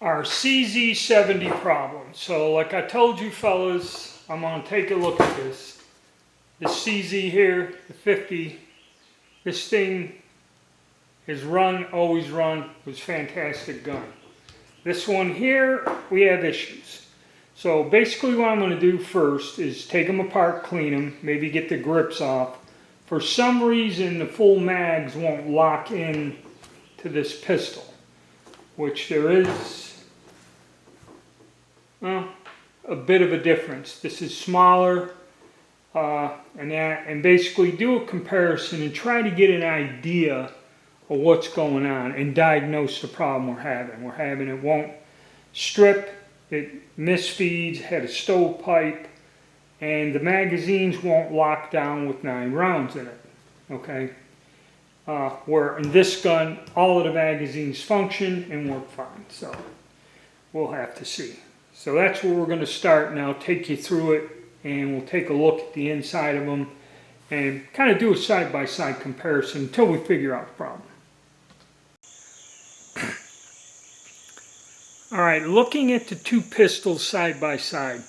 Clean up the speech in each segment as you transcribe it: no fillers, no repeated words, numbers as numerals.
our CZ70 problem. So like I told you fellas, I'm going to take a look at this. The CZ here, the 50, this thing is always run, was fantastic gun. This one here, we have issues. So basically what I'm going to do first is take them apart, clean them, maybe get the grips off. For some reason the full mags won't lock in to this pistol, which there is a bit of a difference. This is smaller and basically do a comparison and try to get an idea of what's going on and diagnose the problem we're having. It won't strip, it misfeeds, had a stovepipe, and the magazines won't lock down with 9 rounds in it, okay? Where in this gun, all of the magazines function and work fine, so we'll have to see. So that's where we're going to start, and I'll take you through it, and we'll take a look at the inside of them and kind of do a side-by-side comparison until we figure out the problem. Alright, looking at the two pistols side by side,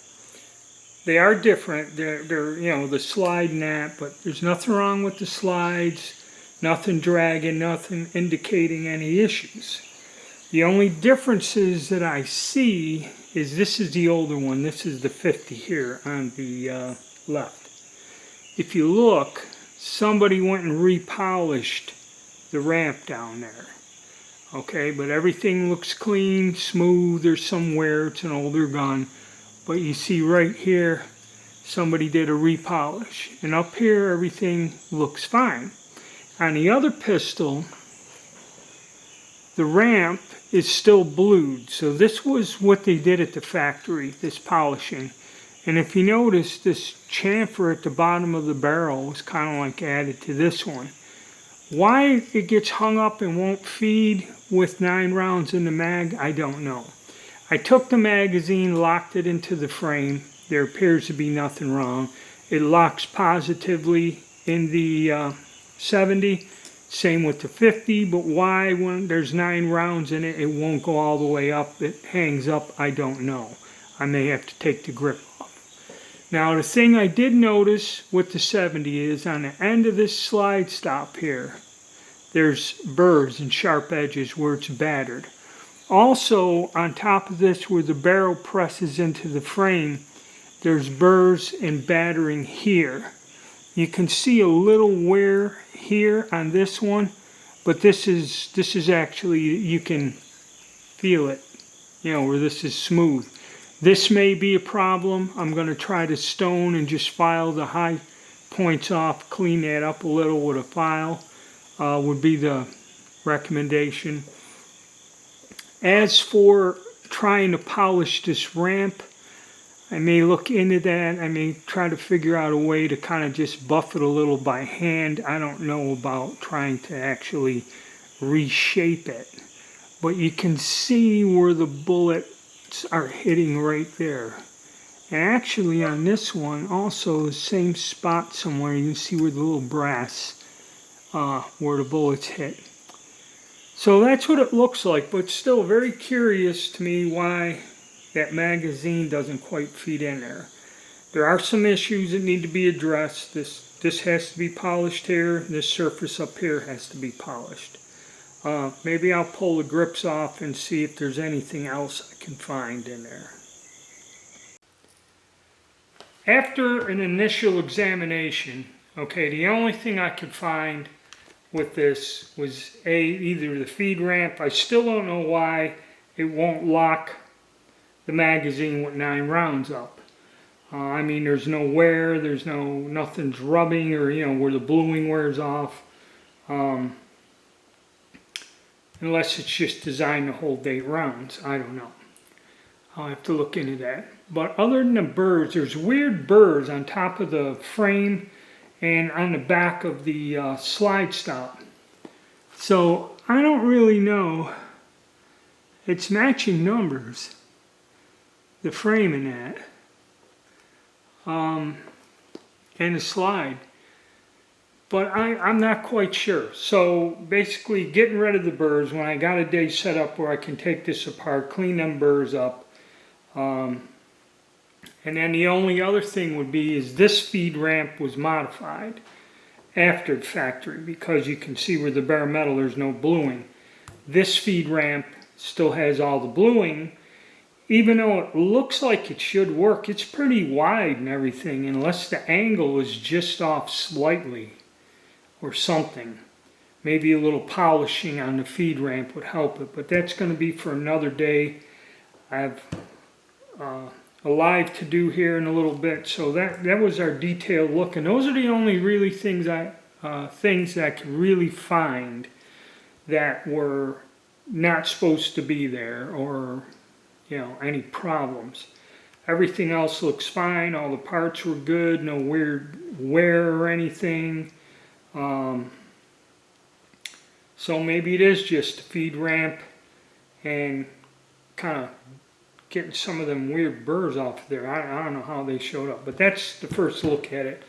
they are different. They're you know, the slide and that, but there's nothing wrong with the slides, nothing dragging, nothing indicating any issues. The only differences that I see is this is the older one. This is the 50 here on the left. If you look, somebody went and repolished the ramp down there. Okay, but everything looks clean, smooth. There's some wear. It's an older gun. But you see right here, somebody did a repolish. And up here, everything looks fine. On the other pistol, the ramp is still blued. So this was what they did at the factory, this polishing. And if you notice, this chamfer at the bottom of the barrel was kind of like added to this one. Why it gets hung up and won't feed with 9 rounds in the mag, I don't know. I took the magazine, locked it into the frame. There appears to be nothing wrong. It locks positively in the 70. Same with the 50, but why when there's 9 rounds in it, it won't go all the way up, it hangs up, I don't know. I may have to take the grip off. Now the thing I did notice with the 70 is on the end of this slide stop here, there's burrs and sharp edges where it's battered. Also on top of this where the barrel presses into the frame, there's burrs and battering here. You can see a little wear here on this one, but this is actually, you can feel it, you know, where this is smooth. This may be a problem. I'm going to try to stone and just file the high points off, clean that up a little with a file, would be the recommendation. As for trying to polish this ramp, I may look into that. I may try to figure out a way to kind of just buff it a little by hand. I don't know about trying to actually reshape it. But you can see where the bullets are hitting right there. And actually on this one, also the same spot somewhere, you can see where the little brass, where the bullets hit. So that's what it looks like, but still very curious to me why that magazine doesn't quite feed in there. There are some issues that need to be addressed. This has to be polished here. This surface up here has to be polished. Maybe I'll pull the grips off and see if there's anything else I can find in there. After an initial examination, okay, the only thing I could find with this was either the feed ramp. I still don't know why it won't lock the magazine with 9 rounds up. I mean, there's no wear, there's nothing's rubbing, or you know, where the bluing wears off. Unless it's just designed to hold 8 rounds. I don't know. I'll have to look into that. But other than the burrs, there's weird burrs on top of the frame and on the back of the slide stop. So I don't really know. It's matching numbers, the frame in that, and the slide. but I'm not quite sure. So basically getting rid of the burrs, when I got a day set up where I can take this apart, clean them burrs up. And then the only other thing would be is this feed ramp was modified after the factory, because you can see where the bare metal, there's no bluing. This feed ramp still has all the bluing. Even though it looks like it should work, it's pretty wide and everything, unless the angle is just off slightly or something. Maybe a little polishing on the feed ramp would help it, but that's going to be for another day. I have a live to do here in a little bit, so that was our detailed look, and those are the only really things that I can really find that were not supposed to be there, or any problems. Everything else looks fine. All the parts were good. No weird wear or anything. So maybe it is just a feed ramp and kind of getting some of them weird burrs off there. I don't know how they showed up, but that's the first look at it.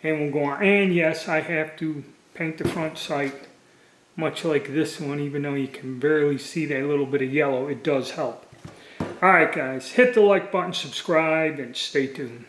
And we'll go on. And yes, I have to paint the front sight much like this one, even though you can barely see that little bit of yellow. It does help. Alright guys, hit the like button, subscribe, and stay tuned.